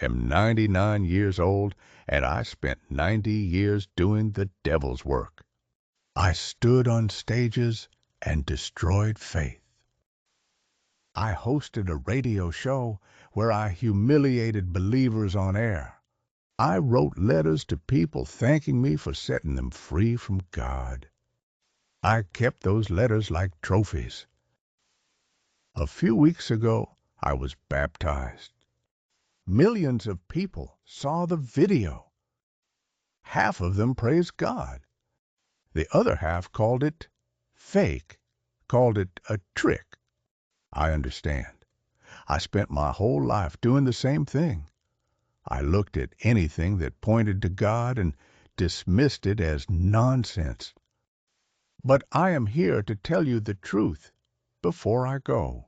am 99 years old, and I spent 90 years doing the devil's work. I stood on stages and destroyed faith. I hosted a radio show where I humiliated believers on air. I wrote letters to people thanking me for setting them free from God. I kept those letters like trophies. A few weeks ago, I was baptized. Millions of people saw the video. Half of them praised God. The other half called it fake, called it a trick. I understand. I spent my whole life doing the same thing. I looked at anything that pointed to God and dismissed it as nonsense. But I am here to tell you the truth before I go.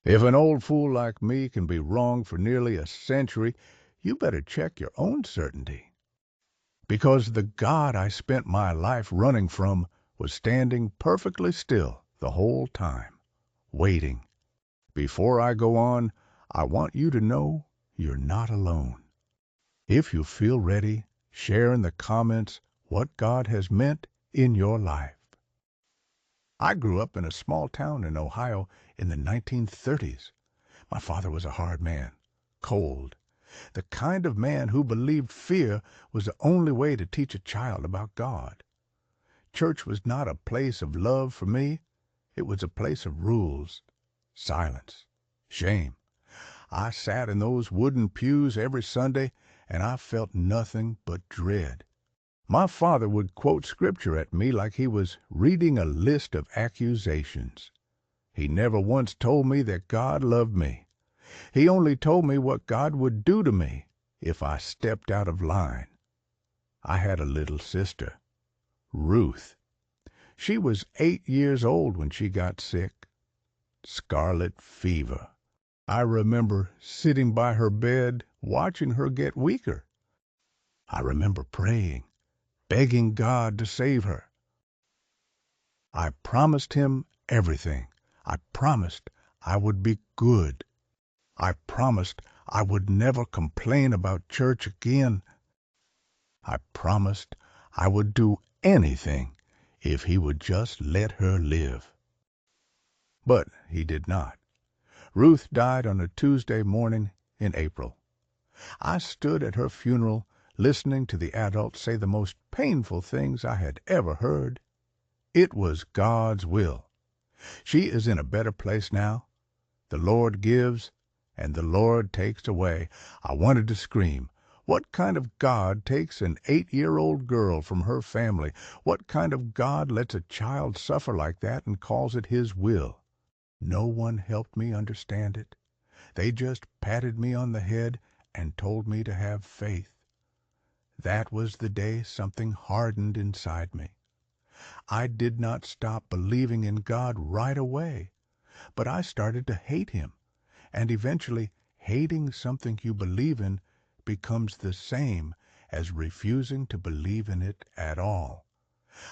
If an old fool like me can be wrong for nearly a century, you better check your own certainty. Because the God I spent my life running from was standing perfectly still the whole time, waiting. Before I go on, I want you to know you're not alone. If you feel ready, share in the comments what God has meant in your life. I grew up in a small town in Ohio in the 1930s. My father was a hard man, cold, the kind of man who believed fear was the only way to teach a child about God. Church was not a place of love for me. It was a place of rules, silence, shame. I sat in those wooden pews every Sunday, and I felt nothing but dread. My father would quote Scripture at me like he was reading a list of accusations. He never once told me that God loved me. He only told me what God would do to me if I stepped out of line. I had a little sister, Ruth. She was 8 years old when she got sick. Scarlet fever. I remember sitting by her bed, watching her get weaker. I remember praying, begging God to save her. I promised him everything. I promised I would be good. I promised I would never complain about church again. I promised I would do anything if he would just let her live. But he did not. Ruth died on a Tuesday morning in April. I stood at her funeral listening to the adults say the most painful things I had ever heard. It was God's will. She is in a better place now. The Lord gives, and the Lord takes away. I wanted to scream. What kind of God takes an 8-year-old girl from her family? What kind of God lets a child suffer like that and calls it his will? No one helped me understand it. They just patted me on the head and told me to have faith. That was the day something hardened inside me. I did not stop believing in God right away, but I started to hate him, and eventually hating something you believe in becomes the same as refusing to believe in it at all.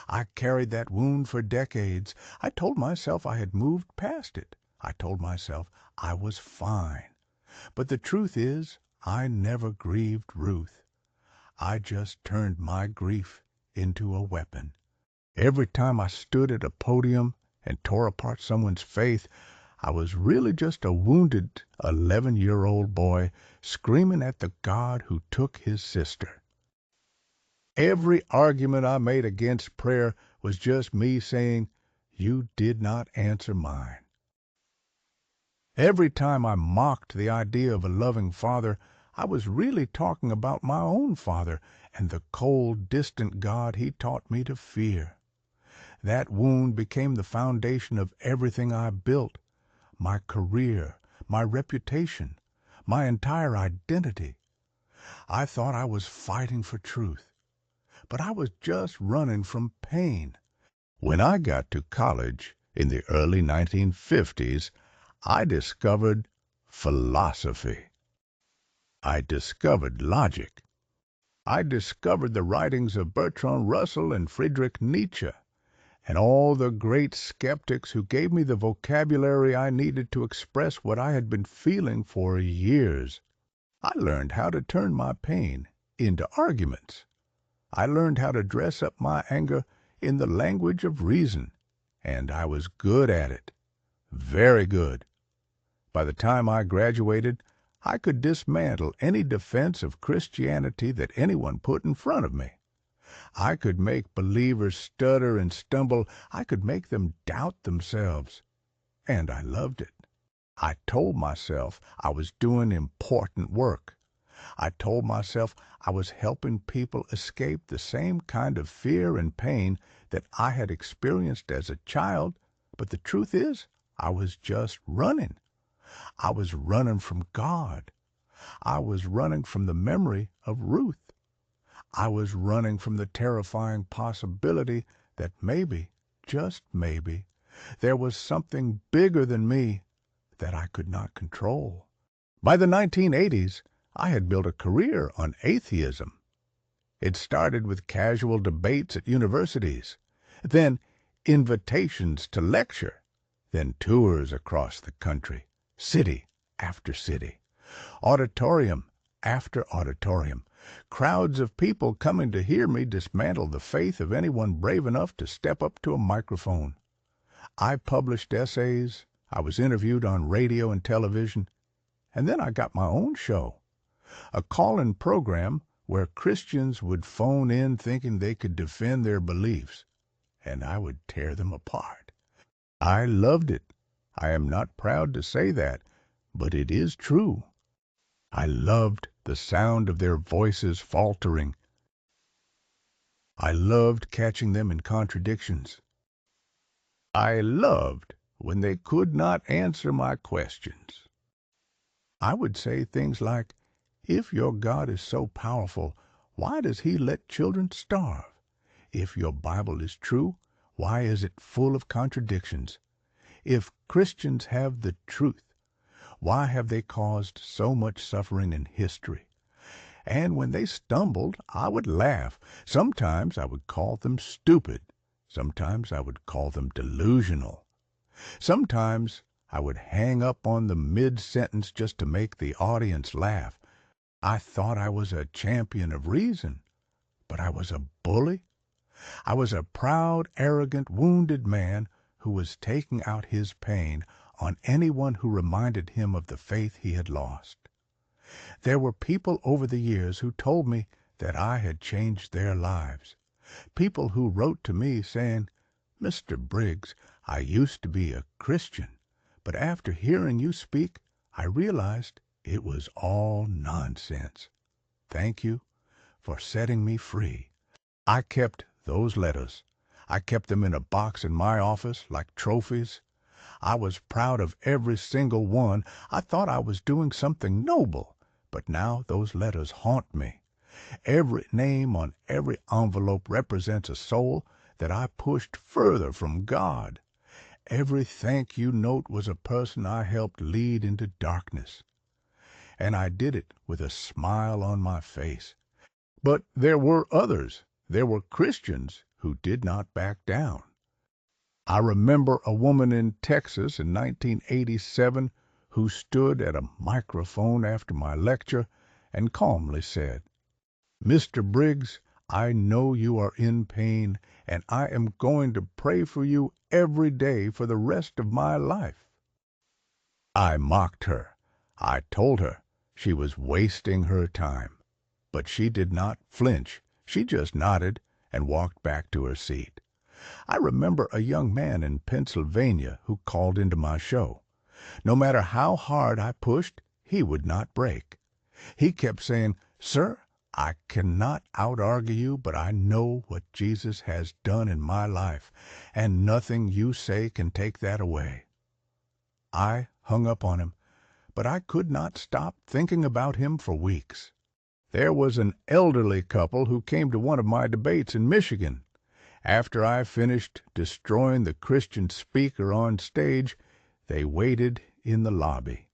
I carried that wound for decades. I told myself I had moved past it. I told myself I was fine. But the truth is, I never grieved Ruth. I just turned my grief into a weapon. Every time I stood at a podium and tore apart someone's faith, I was really just a wounded 11-year-old boy screaming at the God who took his sister. Every argument I made against prayer was just me saying, "You did not answer mine." Every time I mocked the idea of a loving Father, I was really talking about my own father and the cold, distant God he taught me to fear. That wound became the foundation of everything I built, my career, my reputation, my entire identity. I thought I was fighting for truth, but I was just running from pain. When I got to college in the early 1950s, I discovered philosophy. I discovered logic. I discovered the writings of Bertrand Russell and Friedrich Nietzsche, and all the great skeptics who gave me the vocabulary I needed to express what I had been feeling for years. I learned how to turn my pain into arguments. I learned how to dress up my anger in the language of reason, and I was good at it. Very good. By the time I graduated, I could dismantle any defense of Christianity that anyone put in front of me. I could make believers stutter and stumble. I could make them doubt themselves. And I loved it. I told myself I was doing important work. I told myself I was helping people escape the same kind of fear and pain that I had experienced as a child, but the truth is, I was just running. I was running from God. I was running from the memory of Ruth. I was running from the terrifying possibility that maybe, just maybe, there was something bigger than me that I could not control. By the 1980s, I had built a career on atheism. It started with casual debates at universities, then invitations to lecture, then tours across the country, city after city, auditorium after auditorium, crowds of people coming to hear me dismantle the faith of anyone brave enough to step up to a microphone. I published essays, I was interviewed on radio and television, and then I got my own show, a call-in program where Christians would phone in thinking they could defend their beliefs, and I would tear them apart. I loved it. I am not proud to say that, but it is true. I loved the sound of their voices faltering. I loved catching them in contradictions. I loved when they could not answer my questions. I would say things like, "If your God is so powerful, why does he let children starve? If your Bible is true, why is it full of contradictions? If Christians have the truth, why have they caused so much suffering in history?" And when they stumbled, I would laugh. Sometimes I would call them stupid. Sometimes I would call them delusional. Sometimes I would hang up on the mid-sentence just to make the audience laugh. I thought I was a champion of reason, but I was a bully. I was a proud, arrogant, wounded man who was taking out his pain on anyone who reminded him of the faith he had lost. There were people over the years who told me that I had changed their lives. People who wrote to me saying, "Mr. Briggs, I used to be a Christian, but after hearing you speak, I realized it was all nonsense. Thank you for setting me free." I kept those letters. I kept them in a box in my office like trophies. I was proud of every single one. I thought I was doing something noble, but now those letters haunt me. Every name on every envelope represents a soul that I pushed further from God. Every thank you note was a person I helped lead into darkness. And I did it with a smile on my face. But there were others. There were Christians who did not back down. I remember a woman in Texas in 1987 who stood at a microphone after my lecture and calmly said, "Mr. Briggs, I know you are in pain, and I am going to pray for you every day for the rest of my life." I mocked her. I told her she was wasting her time. But she did not flinch. She just nodded and walked back to her seat. I remember a young man in Pennsylvania who called into my show. No matter how hard I pushed, he would not break. He kept saying, "Sir, I cannot out-argue you, but I know what Jesus has done in my life, and nothing you say can take that away." I hung up on him, but I could not stop thinking about him for weeks. There was an elderly couple who came to one of my debates in Michigan. After I finished destroying the Christian speaker on stage, they waited in the lobby.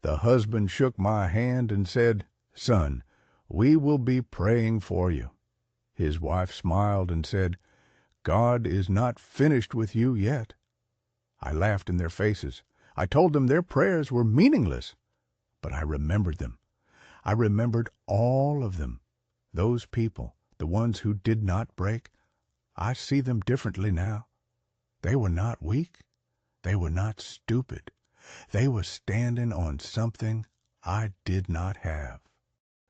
The husband shook my hand and said, "Son, we will be praying for you." His wife smiled and said, "God is not finished with you yet." I laughed in their faces. I told them their prayers were meaningless, but I remembered them. I remembered all of them. Those people, the ones who did not break, I see them differently now. They were not weak. They were not stupid. They were standing on something I did not have.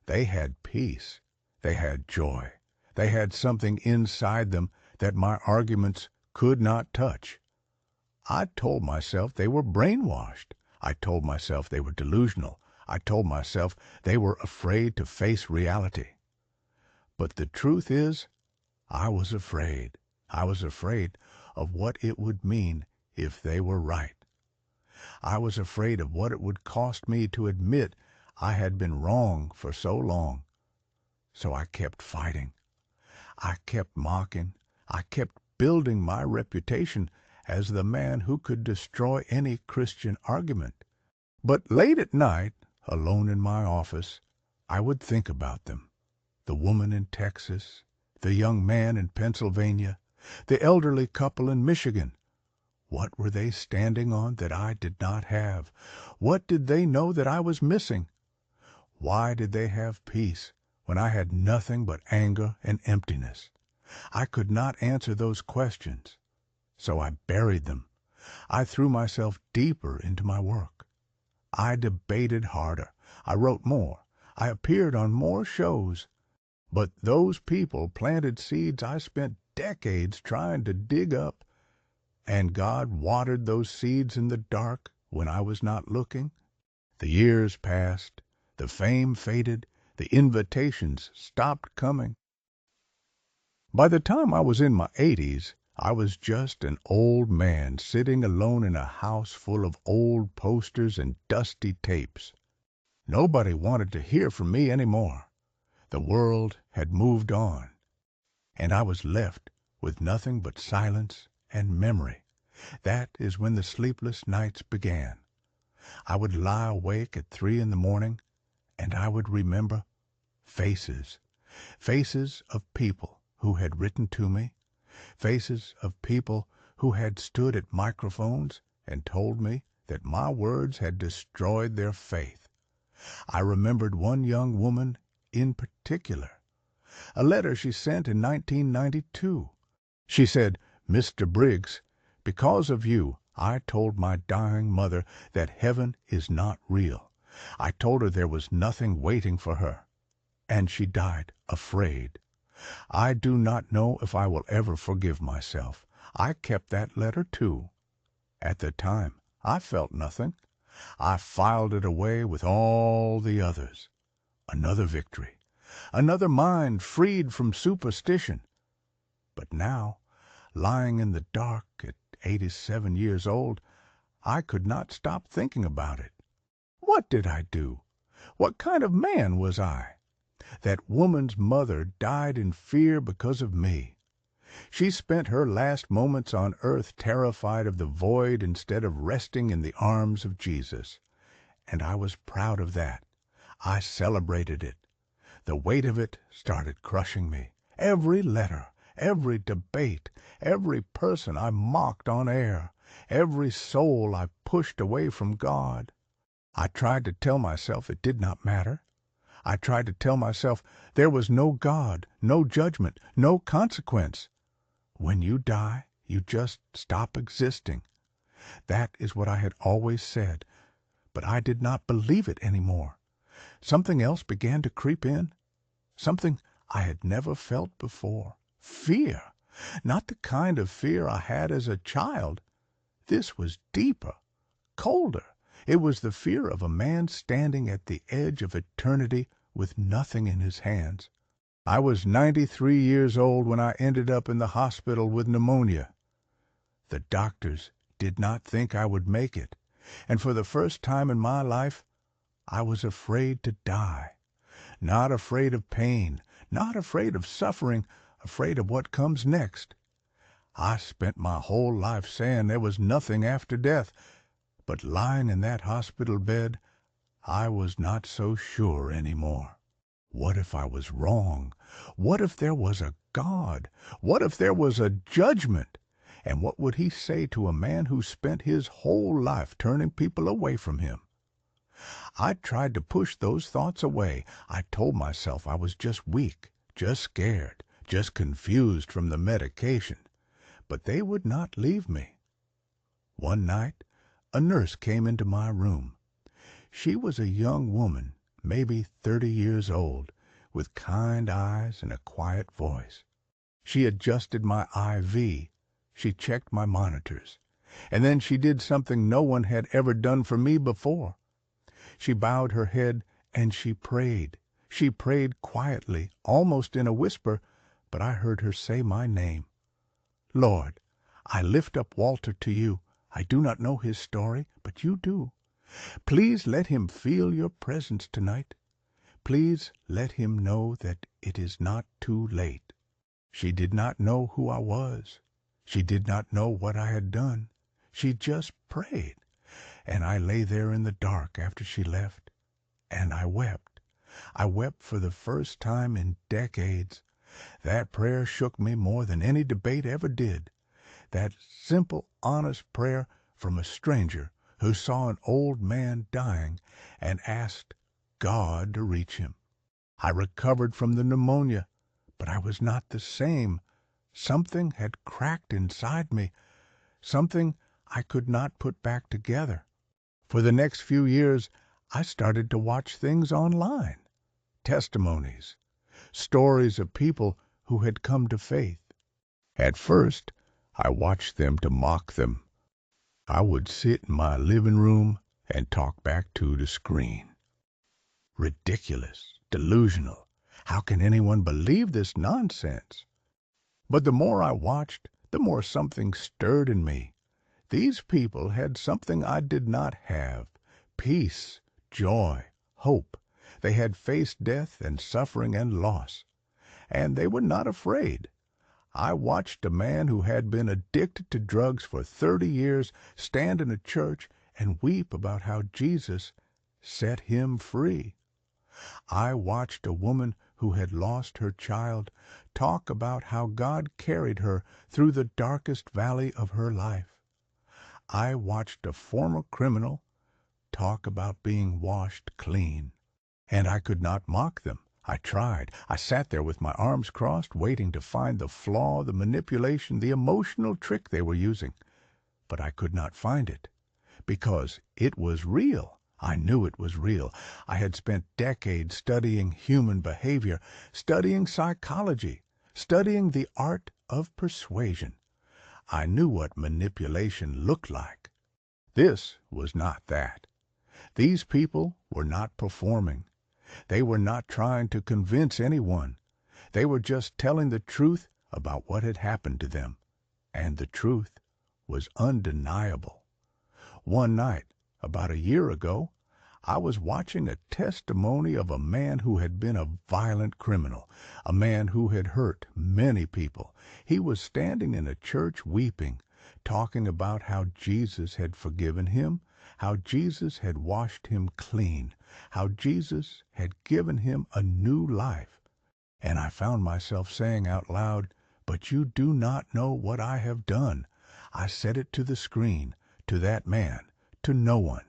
They had peace. They had joy. They had something inside them that my arguments could not touch. I told myself they were brainwashed. I told myself they were delusional. I told myself they were afraid to face reality. But the truth is, I was afraid. I was afraid of what it would mean if they were right. I was afraid of what it would cost me to admit I had been wrong for so long. So I kept fighting. I kept mocking. I kept building my reputation as the man who could destroy any Christian argument. But late at night, alone in my office, I would think about them. The woman in Texas, the young man in Pennsylvania, the elderly couple in Michigan. What were they standing on that I did not have? What did they know that I was missing? Why did they have peace when I had nothing but anger and emptiness? I could not answer those questions, so I buried them. I threw myself deeper into my work. I debated harder. I wrote more. I appeared on more shows. But those people planted seeds I spent decades trying to dig up, and God watered those seeds in the dark when I was not looking. The years passed, the fame faded, the invitations stopped coming. By the time I was in my 80s, I was just an old man sitting alone in a house full of old posters and dusty tapes. Nobody wanted to hear from me any more. The world had moved on, and I was left with nothing but silence and memory. That is when the sleepless nights began. I would lie awake at 3 in the morning, and I would remember faces, faces of people who had written to me, faces of people who had stood at microphones and told me that my words had destroyed their faith. I remembered one young woman in particular, a letter she sent in 1992. She said, "Mr. Briggs, because of you, I told my dying mother that heaven is not real. I told her there was nothing waiting for her, and she died afraid. I do not know if I will ever forgive myself. I kept that letter, too. At the time, I felt nothing. I filed it away with all the others. Another victory. Another mind freed from superstition. But now, lying in the dark at 87 years old, I could not stop thinking about it. What did I do? What kind of man was I? That woman's mother died in fear because of me. She spent her last moments on earth terrified of the void instead of resting in the arms of Jesus. And I was proud of that. I celebrated it. The weight of it started crushing me. Every letter, every debate, every person I mocked on air, every soul I pushed away from God. I tried to tell myself it did not matter. I tried to tell myself there was no God, no judgment, no consequence. When you die, you just stop existing. That is what I had always said, but I did not believe it any more. Something else began to creep in, something I had never felt before. Fear, not the kind of fear I had as a child. This was deeper, colder. It was the fear of a man standing at the edge of eternity with nothing in his hands. I was 93 years old when I ended up in the hospital with pneumonia. The doctors did not think I would make it, and for the first time in my life I was afraid to die. Not afraid of pain, not afraid of suffering, afraid of what comes next. I spent my whole life saying there was nothing after death, but lying in that hospital bed, I was not so sure any more. What if I was wrong? What if there was a God? What if there was a judgment? And what would he say to a man who spent his whole life turning people away from him? I tried to push those thoughts away. I told myself I was just weak, just scared, just confused from the medication. But they would not leave me. One night a nurse came into my room. She was a young woman, maybe 30 years old, with kind eyes and a quiet voice. She adjusted my IV. She checked my monitors. And then she did something no one had ever done for me before. She bowed her head and she prayed. She prayed quietly, almost in a whisper, but I heard her say my name. Lord, I lift up Walter to you. I do not know his story, but you do. Please let him feel your presence tonight. Please let him know that it is not too late. She did not know who I was. She did not know what I had done. She just prayed. And I lay there in the dark after she left, and I wept. I wept for the first time in decades. That prayer shook me more than any debate ever did. That simple, honest prayer from a stranger who saw an old man dying and asked God to reach him. I recovered from the pneumonia, but I was not the same. Something had cracked inside me, something I could not put back together. For the next few years, I started to watch things online, testimonies, stories of people who had come to faith. At first, I watched them to mock them. I would sit in my living room and talk back to the screen. Ridiculous, delusional. How can anyone believe this nonsense? But the more I watched, the more something stirred in me. These people had something I did not have: peace, joy, hope. They had faced death and suffering and loss, and they were not afraid. I watched a man who had been addicted to drugs for 30 years stand in a church and weep about how Jesus set him free. I watched a woman who had lost her child talk about how God carried her through the darkest valley of her life. I watched a former criminal talk about being washed clean. And I could not mock them. I tried. I sat there with my arms crossed, waiting to find the flaw, the manipulation, the emotional trick they were using. But I could not find it, because it was real. I knew it was real. I had spent decades studying human behavior, studying psychology, studying the art of persuasion. I knew what manipulation looked like. This was not that. These people were not performing. They were not trying to convince anyone. They were just telling the truth about what had happened to them. And the truth was undeniable. One night, about a year ago, I was watching a testimony of a man who had been a violent criminal, a man who had hurt many people. He was standing in a church weeping, talking about how Jesus had forgiven him, how Jesus had washed him clean, how Jesus had given him a new life. And I found myself saying out loud, "But you do not know what I have done." I said it to the screen, to that man, to no one.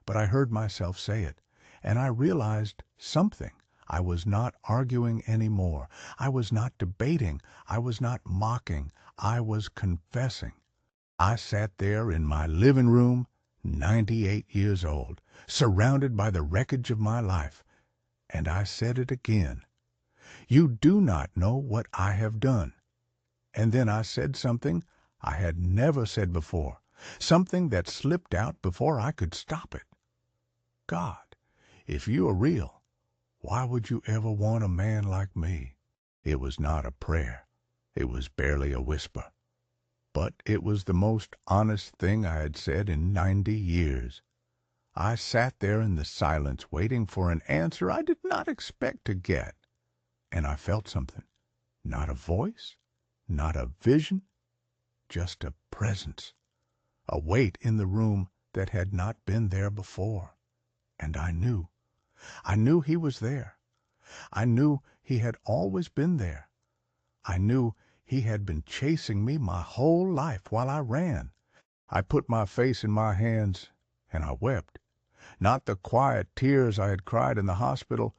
But I heard myself say it, and I realized something. I was not arguing any more. I was not debating. I was not mocking. I was confessing. I sat there in my living room, 98 years old, surrounded by the wreckage of my life, and I said it again. You do not know what I have done. And then I said something I had never said before, something that slipped out before I could stop it. God, if you are real, why would you ever want a man like me? It was not a prayer. It was barely a whisper. But it was the most honest thing I had said in 90 years. I sat there in the silence waiting for an answer I did not expect to get. And I felt something. Not a voice, not a vision, just a presence. A weight in the room that had not been there before. And I knew. I knew he was there. I knew he had always been there. I knew he had been chasing me my whole life while I ran. I put my face in my hands and I wept. not the quiet tears I had cried in the hospital.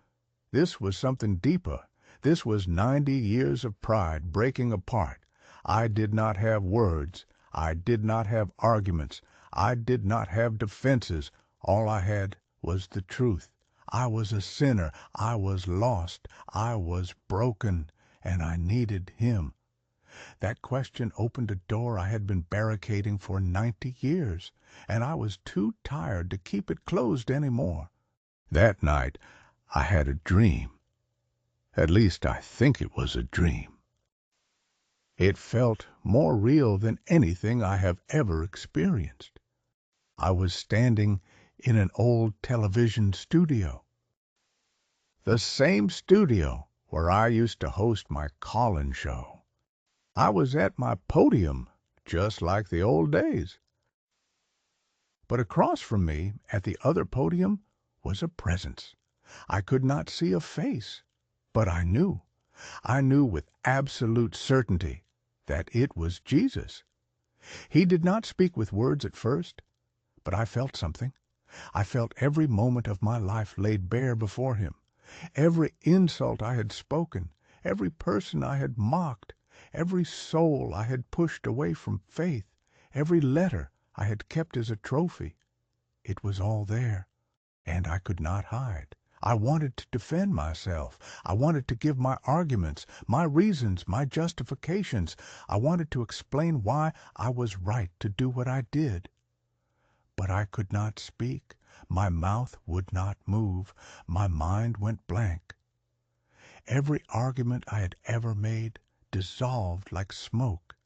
This was something deeper. This was 90 years of pride breaking apart. I did not have words. I did not have arguments. I did not have defenses. All I had was the truth. I was a sinner. I was lost. I was broken. And I needed him. That question opened a door I had been barricading for 90 years, and I was too tired to keep it closed any more. That night I had a dream. At least I think it was a dream. It felt more real than anything I have ever experienced. I was standing in an old television studio, the same studio where I used to host my call-in show. I was at my podium, just like the old days. But across from me, at the other podium, was a presence. I could not see a face, but I knew. I knew with absolute certainty that it was Jesus. He did not speak with words at first, but I felt something. I felt every moment of my life laid bare before him, every insult I had spoken, every person I had mocked, every soul I had pushed away from faith, every letter I had kept as a trophy. It was all there, and I could not hide. I wanted to defend myself. I wanted to give my arguments, my reasons, my justifications. I wanted to explain why I was right to do what I did. But I could not speak. My mouth would not move. My mind went blank. Every argument I had ever made dissolved like smoke,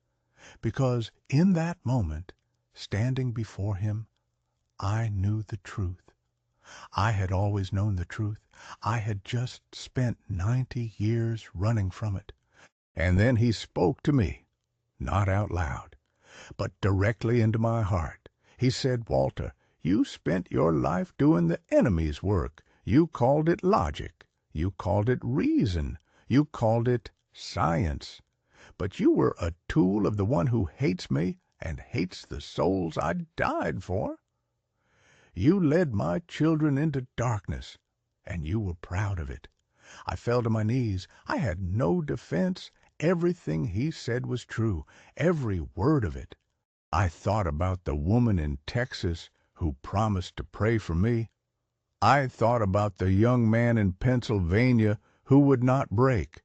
because in that moment, standing before him, I knew the truth. I had always known the truth. I had just spent 90 years running from it. And then he spoke to me, not out loud, but directly into my heart. He said, "Walter, you spent your life doing the enemy's work. You called it logic. You called it reason. You called it science. But you were a tool of the one who hates me and hates the souls I died for. You led my children into darkness, and you were proud of it." I fell to my knees. I had no defense. Everything he said was true, every word of it. I thought about the woman in Texas who promised to pray for me. I thought about the young man in Pennsylvania who would not break.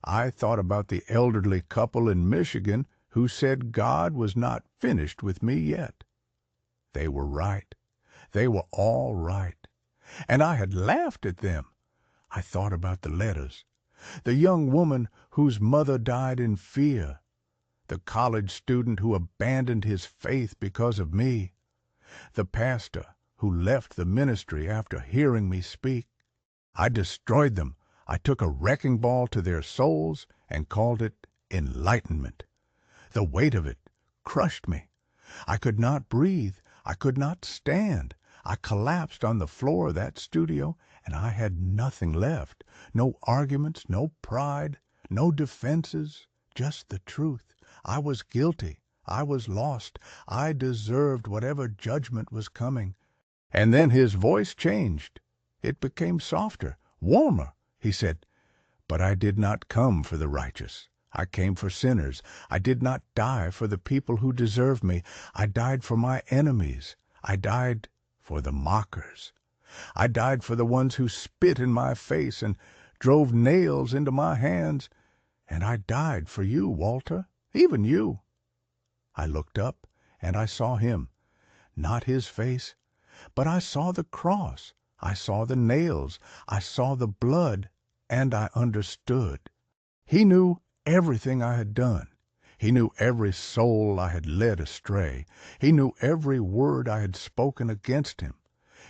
I thought about the elderly couple in Michigan who said God was not finished with me yet. They were right. They were all right. And I had laughed at them. I thought about the letters. The young woman whose mother died in fear. The college student who abandoned his faith because of me. The pastor who left the ministry after hearing me speak. I destroyed them. I took a wrecking ball to their souls and called it enlightenment. The weight of it crushed me. I could not breathe. I could not stand. I collapsed on the floor of that studio, and I had nothing left. No arguments, no pride, no defenses, just the truth. I was guilty. I was lost. I deserved whatever judgment was coming. And then his voice changed. It became softer, warmer. He said, "But I did not come for the righteous. I came for sinners. I did not die for the people who deserve me. I died for my enemies. I died for the mockers. I died for the ones who spit in my face and drove nails into my hands. And I died for you, Walter, even you." I looked up, and I saw him. Not his face, but I saw the cross. I saw the nails. I saw the blood, and I understood. He knew everything I had done. He knew every soul I had led astray. He knew every word I had spoken against him.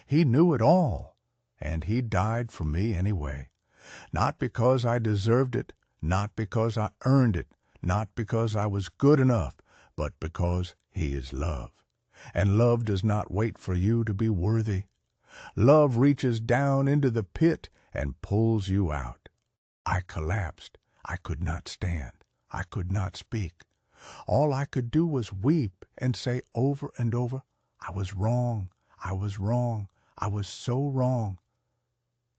He knew it all, and he died for me anyway. Not because I deserved it, not because I earned it, not because I was good enough, but because he is love. And love does not wait for you to be worthy. Love reaches down into the pit and pulls you out. I collapsed. I could not stand. I could not speak. All I could do was weep and say over and over, "I was wrong. I was wrong. I was so wrong.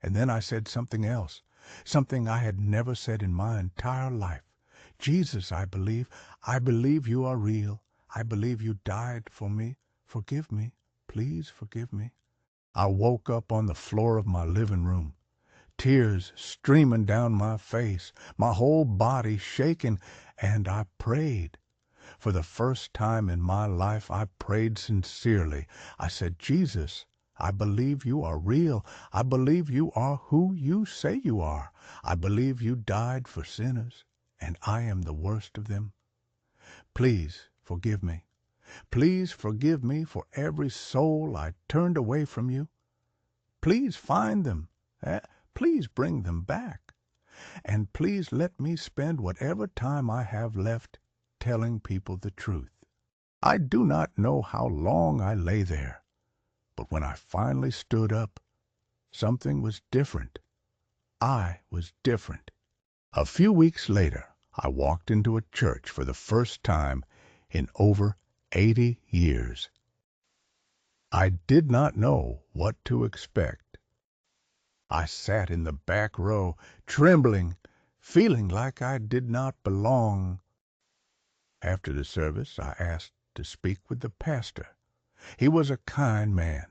And then I said something else, something I had never said in my entire life. Jesus, I believe you are real. I believe you died for me. Forgive me. Please forgive me. I woke up on the floor of my living room, tears streaming down my face, my whole body shaking, and I prayed. For the first time in my life I prayed sincerely. I said, Jesus, I believe you are real. I believe you are who you say you are. I believe you died for sinners, and I am the worst of them. Please forgive me. Please forgive me for every soul I turned away from you. Please find them. Please bring them back. And please let me spend whatever time I have left telling people the truth. I do not know how long I lay there, but when I finally stood up, something was different. I was different. A few weeks later, I walked into a church for the first time in over 80 years. I did not know what to expect. I sat in the back row, trembling, feeling like I did not belong. After the service, I asked to speak with the pastor. He was a kind man,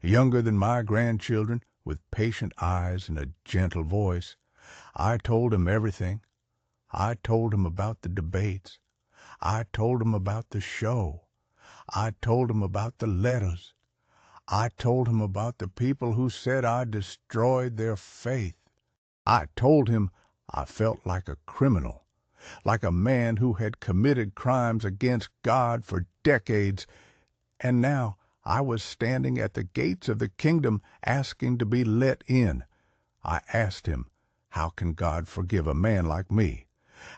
younger than my grandchildren, with patient eyes and a gentle voice. I told him everything. I told him about the debates. I told him about the show. I told him about the letters. I told him about the people who said I destroyed their faith. I told him I felt like a criminal, like a man who had committed crimes against God for decades, and now I was standing at the gates of the kingdom asking to be let in. I asked him, how can God forgive a man like me?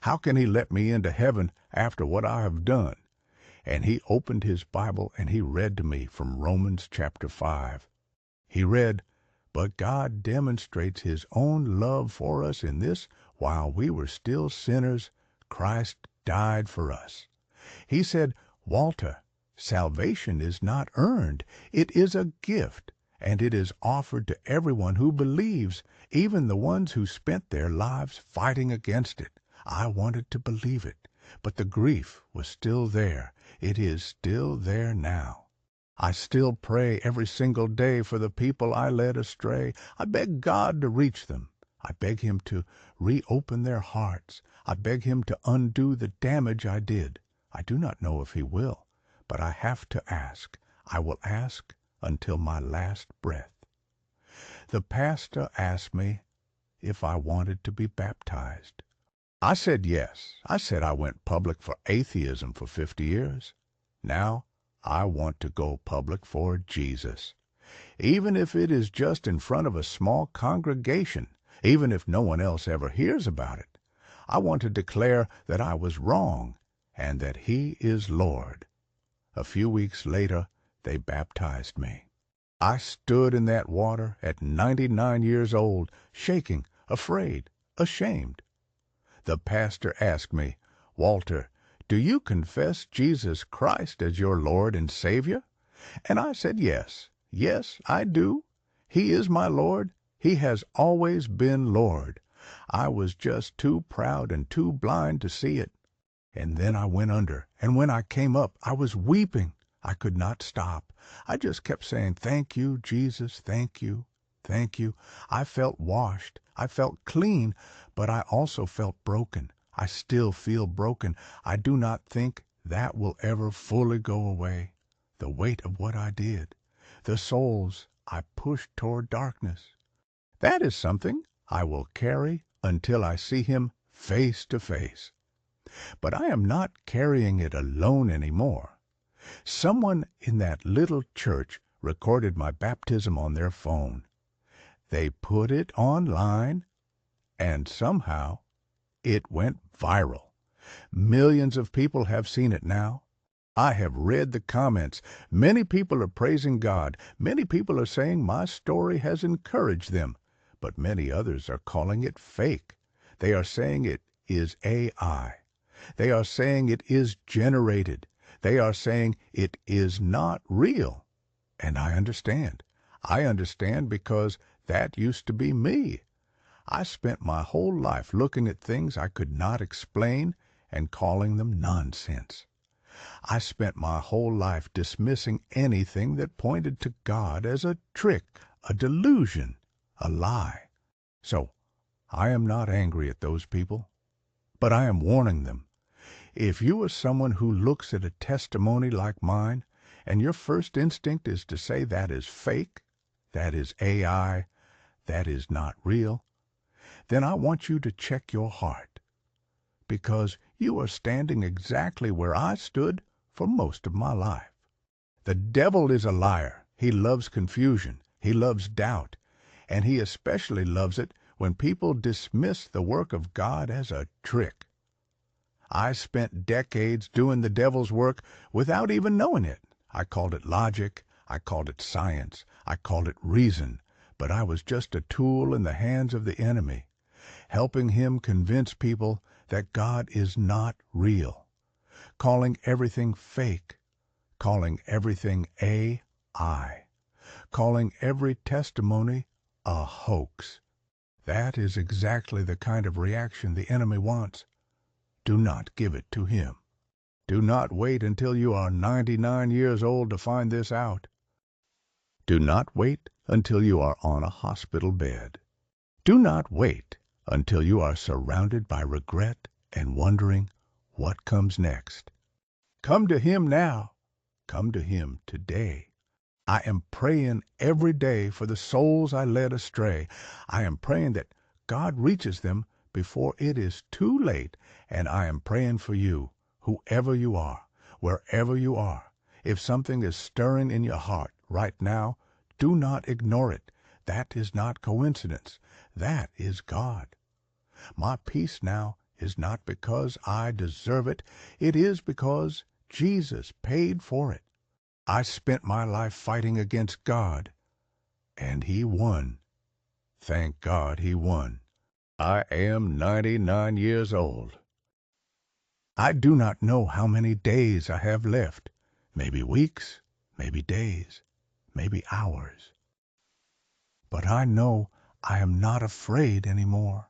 How can he let me into heaven after what I have done? And he opened his Bible and he read to me from Romans chapter 5. He read, "But God demonstrates his own love for us in this, while we were still sinners, Christ died for us." He said, "Walter, salvation is not earned. It is a gift, and it is offered to everyone who believes, even the ones who spent their lives fighting against it." I wanted to believe it, but the grief was still there. It is still there now. I still pray every single day for the people I led astray. I beg God to reach them. I beg him to reopen their hearts. I beg him to undo the damage I did. I do not know if he will, but I have to ask. I will ask until my last breath. The pastor asked me if I wanted to be baptized. I said yes. I said I went public for atheism for 50 years. Now I want to go public for Jesus. Even if it is just in front of a small congregation, even if no one else ever hears about it, I want to declare that I was wrong and that he is Lord. A few weeks later, they baptized me. I stood in that water at 99 years old, shaking, afraid, ashamed. The pastor asked me, "Walter, do you confess Jesus Christ as your Lord and Savior?" And I said, "Yes, yes, I do. He is my Lord. He has always been Lord. I was just too proud and too blind to see it." And then I went under, and when I came up, I was weeping. I could not stop. I just kept saying, "Thank you, Jesus, thank you, thank you." I felt washed. I felt clean, but I also felt broken. I still feel broken. I do not think that will ever fully go away. The weight of what I did, the souls I pushed toward darkness, that is something I will carry until I see him face to face. But I am not carrying it alone any more. Someone in that little church recorded my baptism on their phone. They put it online, and somehow it went viral. Millions of people have seen it now. I have read the comments. Many people are praising God. Many people are saying my story has encouraged them. But many others are calling it fake. They are saying it is AI. They are saying it is generated. They are saying it is not real. And I understand. I understand because that used to be me. I spent my whole life looking at things I could not explain and calling them nonsense. I spent my whole life dismissing anything that pointed to God as a trick, a delusion, a lie. So I am not angry at those people, but I am warning them. If you are someone who looks at a testimony like mine, and your first instinct is to say that is fake, that is AI, that is not real, then I want you to check your heart, because you are standing exactly where I stood for most of my life. The devil is a liar. He loves confusion. He loves doubt. And he especially loves it when people dismiss the work of God as a trick. I spent decades doing the devil's work without even knowing it. I called it logic. I called it science. I called it reason. But I was just a tool in the hands of the enemy, helping him convince people that God is not real, calling everything fake, calling everything AI, calling every testimony a hoax. That is exactly the kind of reaction the enemy wants. Do not give it to him. Do not wait until you are 99 years old to find this out. Do not wait until you are on a hospital bed. Do not wait until you are surrounded by regret and wondering what comes next. Come to him now. Come to him today. I am praying every day for the souls I led astray. I am praying that God reaches them before it is too late, and I am praying for you, whoever you are, wherever you are. If something is stirring in your heart right now, do not ignore it. That is not coincidence. That is God. My peace now is not because I deserve it. It is because Jesus paid for it. I spent my life fighting against God, and He won. Thank God He won. I am 99 years old. I do not know how many days I have left. Maybe weeks, maybe days, maybe hours. But I know I am not afraid anymore.